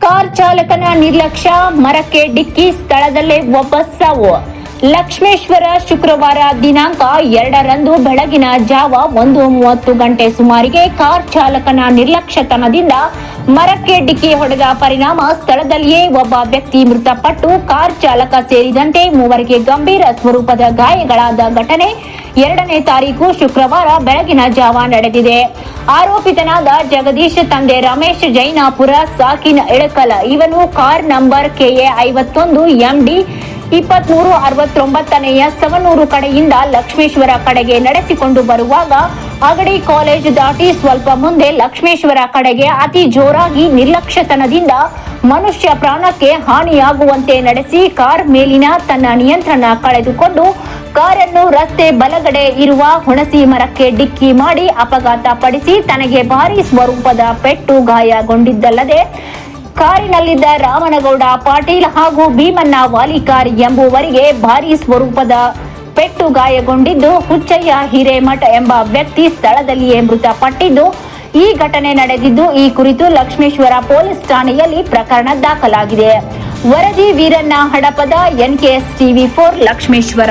Car ಚಾಲಕನ ನಿರ್ಲಕ್ಷ್ಯ, ಮರಕ್ಕೆ ಡಿಕ್ಕಿ, ಸ್ಥಳದಲ್ಲೇ ಒಬ್ಬ ಸಾವು. ಲಕ್ಷ್ಮೇಶ್ವರ ಶುಕ್ರವಾರ ದಿನಾಂಕ 2ರಂದು ಬೆಳಗಿನ ಜಾವ 1:30 ಗಂಟೆ ಸುಮಾರಿಗೆ ಕಾರ್ ಚಾಲಕನ ನಿರ್ಲಕ್ಷ್ಯತನದಿಂದ ಮರಕ್ಕೆ ಡಿಕ್ಕಿ ಹೊಡೆದ ಪರಿಣಾಮ ಸ್ಥಳದಲ್ಲಿಯೇ ಒಬ್ಬ ವ್ಯಕ್ತಿ ಮೃತಪಟ್ಟು ಕಾರ್ ಚಾಲಕ ಸೇರಿದಂತೆ 3 ಗಂಭೀರ ಸ್ವರೂಪದ ಗಾಯಗಳಾದ ಘಟನೆ 2ನೇ ತಾರೀಕು ಶುಕ್ರವಾರ ಬೆಳಗಿನ ಜಾವ ನಡೆದಿದೆ. ಆರೋಪಿತನಾದ ಜಗದೀಶ್ ತಂದೆ ರಮೇಶ್ ಜೈನಾಪುರ ಸಾಕಿನ ಇಳಕಲ ಇವನು ಕಾರ್ ನಂಬರ್ KA 51 MD 2369ನೆಯ ಸವನೂರು ಕಡೆಯಿಂದ ಲಕ್ಷ್ಮೇಶ್ವರ ಕಡೆಗೆ ನಡೆಸಿಕೊಂಡು ಬರುವಾಗ ಅಗಡಿ ಕಾಲೇಜ್ ದಾಟಿ ಸ್ವಲ್ಪ ಮುಂದೆ ಲಕ್ಷ್ಮೇಶ್ವರ ಕಡೆಗೆ ಅತಿ ಜೋರಾಗಿ ನಿರ್ಲಕ್ಷ್ಯತನದಿಂದ ಮನುಷ್ಯ ಪ್ರಾಣಕ್ಕೆ ಹಾನಿಯಾಗುವಂತೆ ನಡೆಸಿ ಕಾರ್ ಮೇಲಿನ ತನ್ನ ನಿಯಂತ್ರಣ ಕಳೆದುಕೊಂಡು ಕಾರನ್ನು ರಸ್ತೆ ಬಲಗಡೆ ಇರುವ ಹುಣಸಿ ಮರಕ್ಕೆ ಡಿಕ್ಕಿ ಮಾಡಿ ಅಪಘಾತ ಪಡಿಸಿ ತನಗೆ ಭಾರೀ ಸ್ವರೂಪದ ಪೆಟ್ಟು ಗಾಯಗೊಂಡಿದ್ದಲ್ಲದೆ ಕಾರಿನಲ್ಲಿದ್ದ ರಾಮನಗೌಡ ಪಾಟೀಲ್ ಹಾಗೂ ಭೀಮಣ್ಣ ವಾಲಿಕಾರ್ ಎಂಬುವರಿಗೆ ಭಾರೀ ಸ್ವರೂಪದ ಪೆಟ್ಟು ಗಾಯಗೊಂಡಿದ್ದು ಹುಚ್ಚಯ್ಯ ಹಿರೇಮಠ ಎಂಬ ವ್ಯಕ್ತಿ ಸ್ಥಳದಲ್ಲಿಯೇ ಮೃತಪಟ್ಟಿದ್ದು ಈ ಘಟನೆ ನಡೆದಿದ್ದು ಈ ಕುರಿತು ಲಕ್ಷ್ಮೇಶ್ವರ ಪೊಲೀಸ್ ಠಾಣೆಯಲ್ಲಿ ಪ್ರಕರಣ ದಾಖಲಾಗಿದೆ. ವರದಿ ವೀರಣ್ಣ ಹಡಪದ NKS TV4 ಲಕ್ಷ್ಮೇಶ್ವರ.